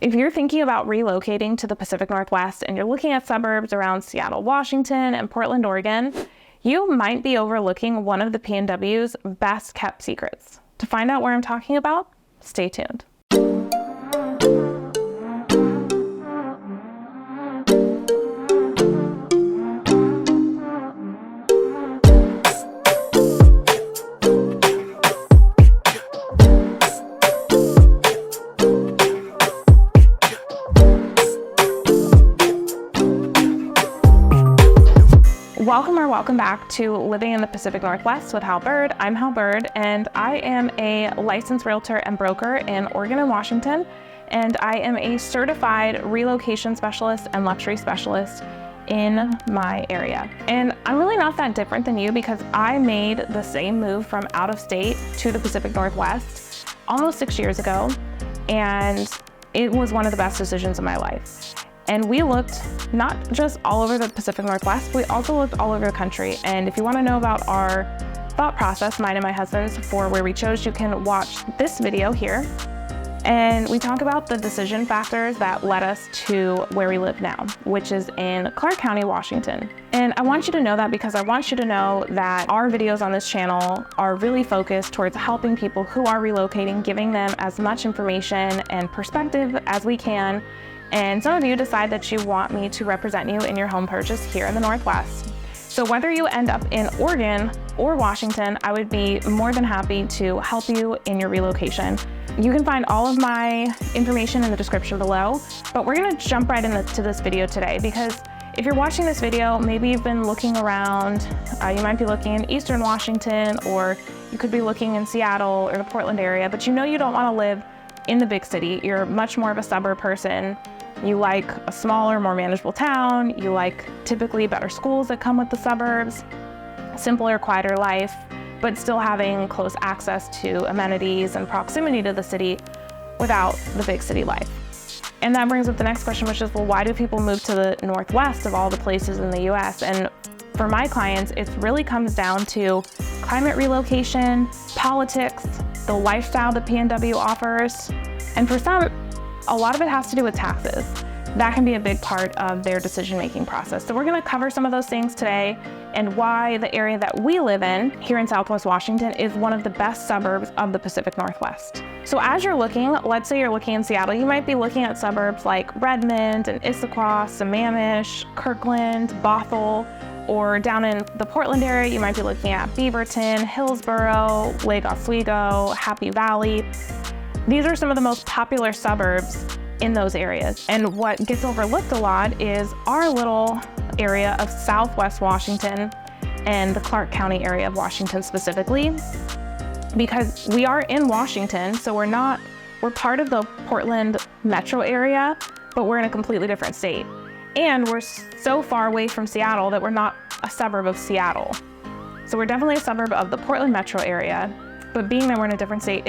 If you're thinking about relocating to the Pacific Northwest and you're looking at suburbs around Seattle, Washington, and Portland, Oregon, you might be overlooking one of the PNW's best kept secrets. To find out what I'm talking about, stay tuned. Welcome back to Living in the Pacific Northwest with Hal Byrd. I'm Hal Byrd, and I am a licensed realtor and broker in Oregon and Washington, and I am a certified relocation specialist and luxury specialist in my area. And I'm really not that different than you because I made the same move from out of state to the Pacific Northwest almost 6 years ago, and it was one of the best decisions of my life. And we looked not just all over the Pacific Northwest, we also looked all over the country. And if you want to know about our thought process, mine and my husband's, for where we chose, you can watch this video here. And we talk about the decision factors that led us to where we live now, which is in Clark County, Washington. And I want you to know that because I want you to know that our videos on this channel are really focused towards helping people who are relocating, giving them as much information and perspective as we can. And some of you decide that you want me to represent you in your home purchase here in the Northwest. So whether you end up in Oregon or Washington, I would be more than happy to help you in your relocation. You can find all of my information in the description below, but we're gonna jump right into this video today because if you're watching this video, maybe you've been looking around, you might be looking in Eastern Washington, or you could be looking in Seattle or the Portland area, but you know you don't wanna live in the big city. You're much more of a suburb person. You like a smaller, more manageable town. You like typically better schools that come with the suburbs, simpler, quieter life, but still having close access to amenities and proximity to the city without the big city life. And that brings up the next question, which is, well, why do people move to the Northwest of all the places in the US? And for my clients, it really comes down to climate relocation, politics, the lifestyle that PNW offers, and for some, a lot of it has to do with taxes. That can be a big part of their decision-making process. So we're gonna cover some of those things today and why the area that we live in here in Southwest Washington is one of the best suburbs of the Pacific Northwest. So as you're looking, let's say you're looking in Seattle, you might be looking at suburbs like Redmond and Issaquah, Sammamish, Kirkland, Bothell, or down in the Portland area, you might be looking at Beaverton, Hillsboro, Lake Oswego, Happy Valley. These are some of the most popular suburbs in those areas. And what gets overlooked a lot is our little area of Southwest Washington and the Clark County area of Washington specifically, because we are in Washington, so we're part of the Portland metro area, but we're in a completely different state. And we're so far away from Seattle that we're not a suburb of Seattle. So we're definitely a suburb of the Portland metro area, but being that we're in a different state,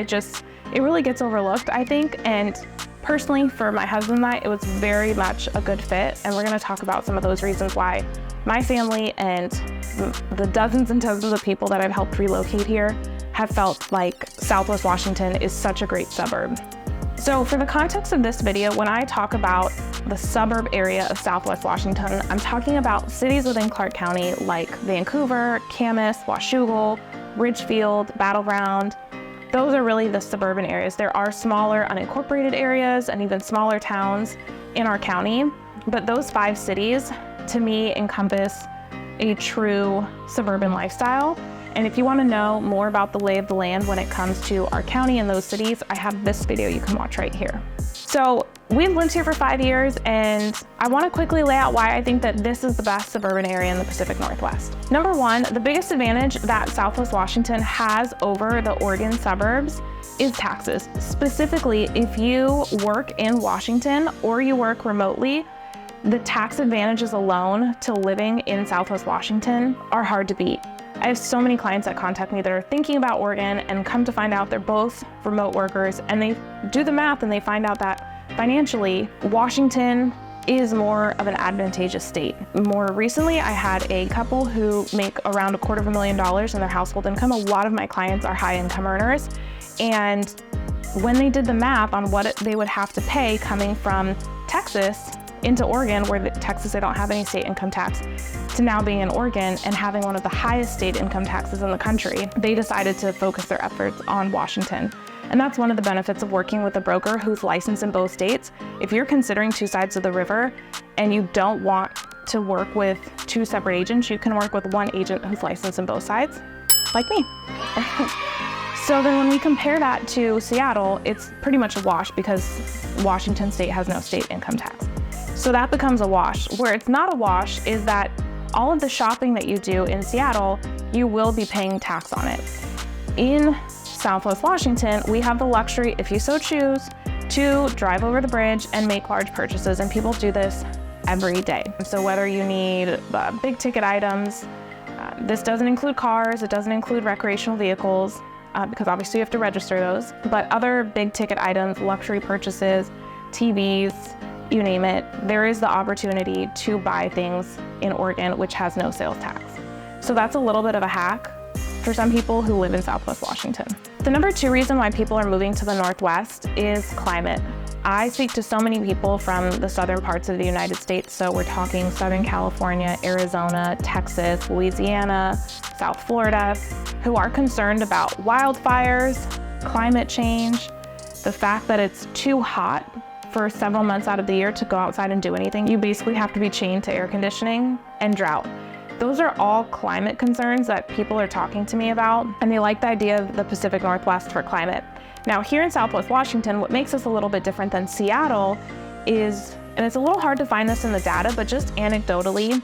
it really gets overlooked, I think. And personally, for my husband and I, it was very much a good fit. And we're gonna talk about some of those reasons why my family and the dozens and dozens of people that I've helped relocate here have felt like Southwest Washington is such a great suburb. So for the context of this video, when I talk about the suburb area of Southwest Washington, I'm talking about cities within Clark County like Vancouver, Camas, Washougal, Ridgefield, Battle Ground. Those are really the suburban areas. There are smaller unincorporated areas and even smaller towns in our county, but those 5 cities to me encompass a true suburban lifestyle. And if you want to know more about the lay of the land when it comes to our county and those cities, I have this video you can watch right here. So we've lived here for 5 years, and I want to quickly lay out why I think that this is the best suburban area in the Pacific Northwest. Number one, the biggest advantage that Southwest Washington has over the Oregon suburbs is taxes. Specifically, if you work in Washington or you work remotely, the tax advantages alone to living in Southwest Washington are hard to beat. I have so many clients that contact me that are thinking about Oregon and come to find out they're both remote workers, and they do the math and they find out that financially, Washington is more of an advantageous state. More recently, I had a couple who make around $250,000 in their household income. A lot of my clients are high income earners, and when they did the math on what they would have to pay coming from Texas into Oregon, where Texas, they don't have any state income tax, to now being in Oregon and having one of the highest state income taxes in the country, they decided to focus their efforts on Washington. And that's one of the benefits of working with a broker who's licensed in both states. If you're considering two sides of the river and you don't want to work with two separate agents, you can work with one agent who's licensed in both sides, like me. So then when we compare that to Seattle, it's pretty much a wash because Washington state has no state income tax. So that becomes a wash. Where it's not a wash is that all of the shopping that you do in Seattle, you will be paying tax on it. In Southwest Washington, we have the luxury, if you so choose, to drive over the bridge and make large purchases, and people do this every day. So whether you need big ticket items, this doesn't include cars, it doesn't include recreational vehicles, because obviously you have to register those, but other big ticket items, luxury purchases, TVs, you name it, there is the opportunity to buy things in Oregon which has no sales tax. So that's a little bit of a hack for some people who live in Southwest Washington. The number two reason why people are moving to the Northwest is climate. I speak to so many people from the southern parts of the United States, so we're talking Southern California, Arizona, Texas, Louisiana, South Florida, who are concerned about wildfires, climate change, the fact that it's too hot for several months out of the year to go outside and do anything. You basically have to be chained to air conditioning and drought. Those are all climate concerns that people are talking to me about, and they like the idea of the Pacific Northwest for climate. Now, here in Southwest Washington, what makes us a little bit different than Seattle is, and it's a little hard to find this in the data, but just anecdotally,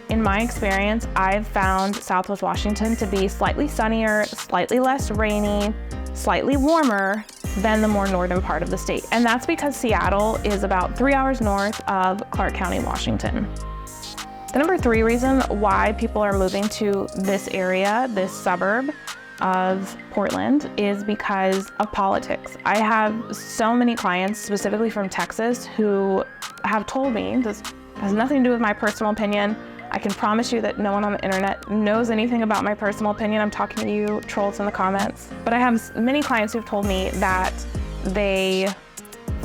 in my experience, I've found Southwest Washington to be slightly sunnier, slightly less rainy, slightly warmer than the more northern part of the state. And that's because Seattle is about 3 hours north of Clark County, Washington. The number three reason why people are moving to this area, this suburb of Portland, is because of politics. I have so many clients, specifically from Texas, who have told me, this has nothing to do with my personal opinion. I can promise you that no one on the internet knows anything about my personal opinion. I'm talking to you trolls in the comments. But I have many clients who've told me that they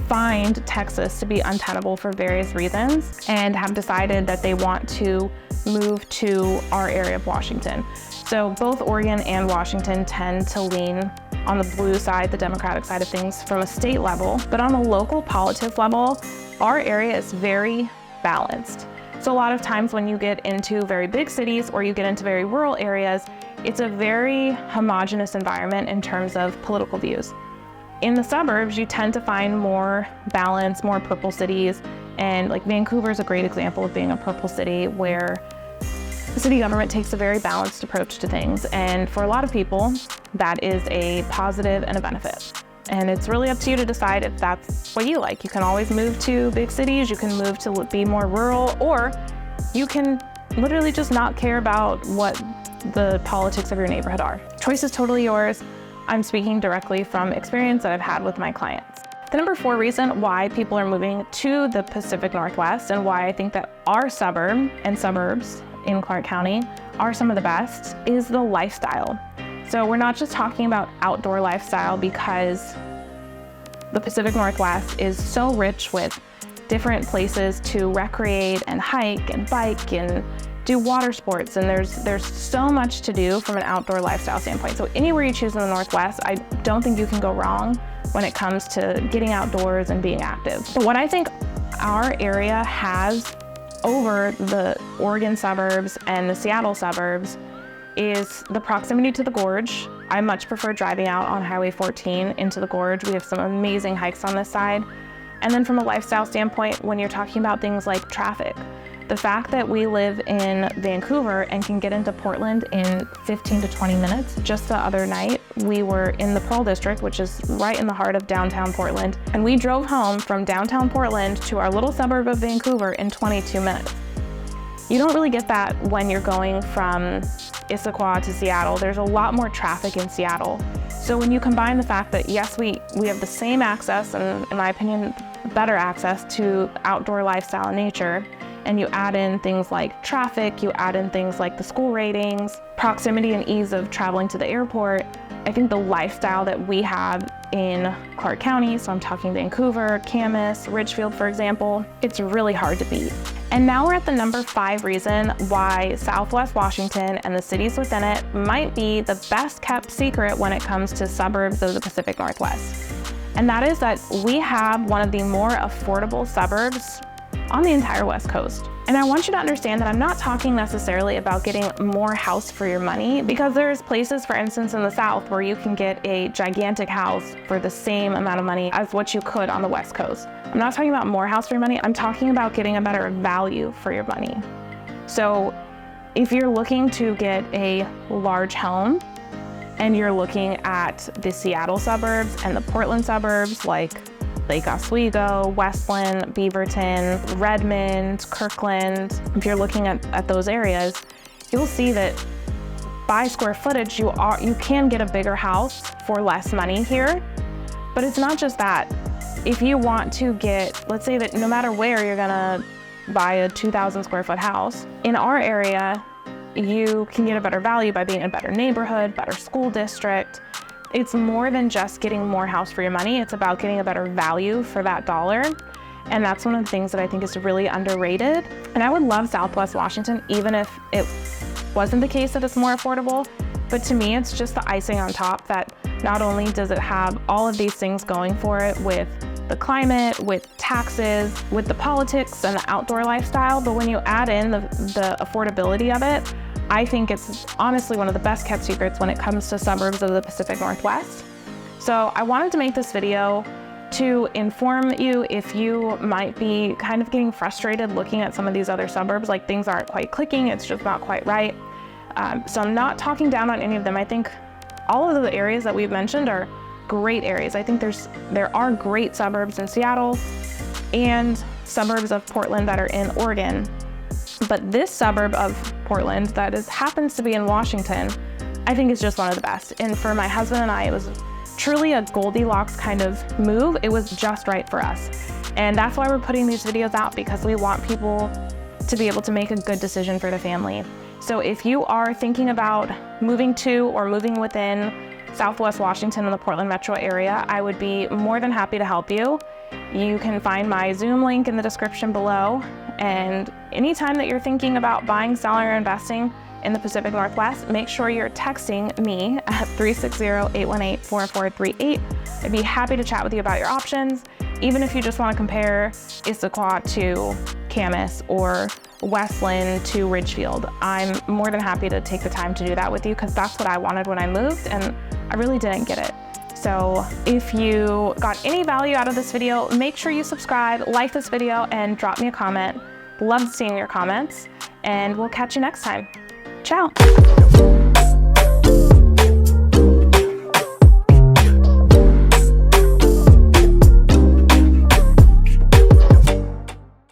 find Texas to be untenable for various reasons and have decided that they want to move to our area of Washington. So both Oregon and Washington tend to lean on the blue side, the Democratic side of things from a state level, but on a local politics level, our area is very balanced. So a lot of times when you get into very big cities or you get into very rural areas, it's a very homogenous environment in terms of political views. In the suburbs, you tend to find more balance, more purple cities, and like Vancouver is a great example of being a purple city where the city government takes a very balanced approach to things, and for a lot of people, that is a positive and a benefit. And it's really up to you to decide if that's what you like. You can always move to big cities, you can move to be more rural, or you can literally just not care about what the politics of your neighborhood are. Choice is totally yours. I'm speaking directly from experience that I've had with my clients. The number four reason why people are moving to the Pacific Northwest and why I think that our suburb and suburbs in Clark County are some of the best is the lifestyle. So we're not just talking about outdoor lifestyle, because the Pacific Northwest is so rich with different places to recreate and hike and bike and do water sports, and there's so much to do from an outdoor lifestyle standpoint. So anywhere you choose in the Northwest, I don't think you can go wrong when it comes to getting outdoors and being active. But what I think our area has over the Oregon suburbs and the Seattle suburbs is the proximity to the gorge. I much prefer driving out on Highway 14 into the gorge. We have some amazing hikes on this side. And then from a lifestyle standpoint, when you're talking about things like traffic, the fact that we live in Vancouver and can get into Portland in 15 to 20 minutes. Just the other night, we were in the Pearl District, which is right in the heart of downtown Portland, and we drove home from downtown Portland to our little suburb of Vancouver in 22 minutes. You don't really get that when you're going from Issaquah to Seattle. There's a lot more traffic in Seattle. So when you combine the fact that yes, we have the same access, and in my opinion, better access to outdoor lifestyle and nature, and you add in things like traffic, you add in things like the school ratings, proximity and ease of traveling to the airport, I think the lifestyle that we have in Clark County, so I'm talking Vancouver, Camas, Ridgefield, for example, it's really hard to beat. And now we're at the number 5 reason why Southwest Washington and the cities within it might be the best kept secret when it comes to suburbs of the Pacific Northwest. And that is that we have one of the more affordable suburbs on the entire West Coast. And I want you to understand that I'm not talking necessarily about getting more house for your money, because there's places, for instance, in the South where you can get a gigantic house for the same amount of money as what you could on the West Coast. I'm not talking about more house for your money, I'm talking about getting a better value for your money. So if you're looking to get a large home, and you're looking at the Seattle suburbs and the Portland suburbs like Lake Oswego, Westland, Beaverton, Redmond, Kirkland, if you're looking at those areas, you'll see that by square footage, you can get a bigger house for less money here. But it's not just that. If you want to get, let's say that no matter where you're gonna buy a 2,000 square foot house, in our area, you can get a better value by being in a better neighborhood, better school district. It's more than just getting more house for your money. It's about getting a better value for that dollar. And that's one of the things that I think is really underrated. And I would love Southwest Washington, even if it wasn't the case that it's more affordable. But to me, it's just the icing on top that not only does it have all of these things going for it with the climate, with taxes, with the politics and the outdoor lifestyle, but when you add in the affordability of it, I think it's honestly one of the best kept secrets when it comes to suburbs of the Pacific Northwest. So I wanted to make this video to inform you if you might be kind of getting frustrated looking at some of these other suburbs, like things aren't quite clicking, it's just not quite right. So I'm not talking down on any of them. I think all of the areas that we've mentioned are great areas. I think there are great suburbs in Seattle and suburbs of Portland that are in Oregon. But this suburb of Portland that happens to be in Washington, I think is just one of the best. And for my husband and I, it was truly a Goldilocks kind of move. It was just right for us. And that's why we're putting these videos out, because we want people to be able to make a good decision for the family. So if you are thinking about moving to or moving within Southwest Washington and the Portland metro area, I would be more than happy to help you. You can find my Zoom link in the description below. And anytime that you're thinking about buying, selling, or investing in the Pacific Northwest, make sure you're texting me at 360-818-4438. I'd be happy to chat with you about your options. Even if you just want to compare Issaquah to Camas or Westland to Ridgefield, I'm more than happy to take the time to do that with you, because that's what I wanted when I moved and I really didn't get it. So if you got any value out of this video, make sure you subscribe, like this video, and drop me a comment. Love seeing your comments, and we'll catch you next time. Ciao.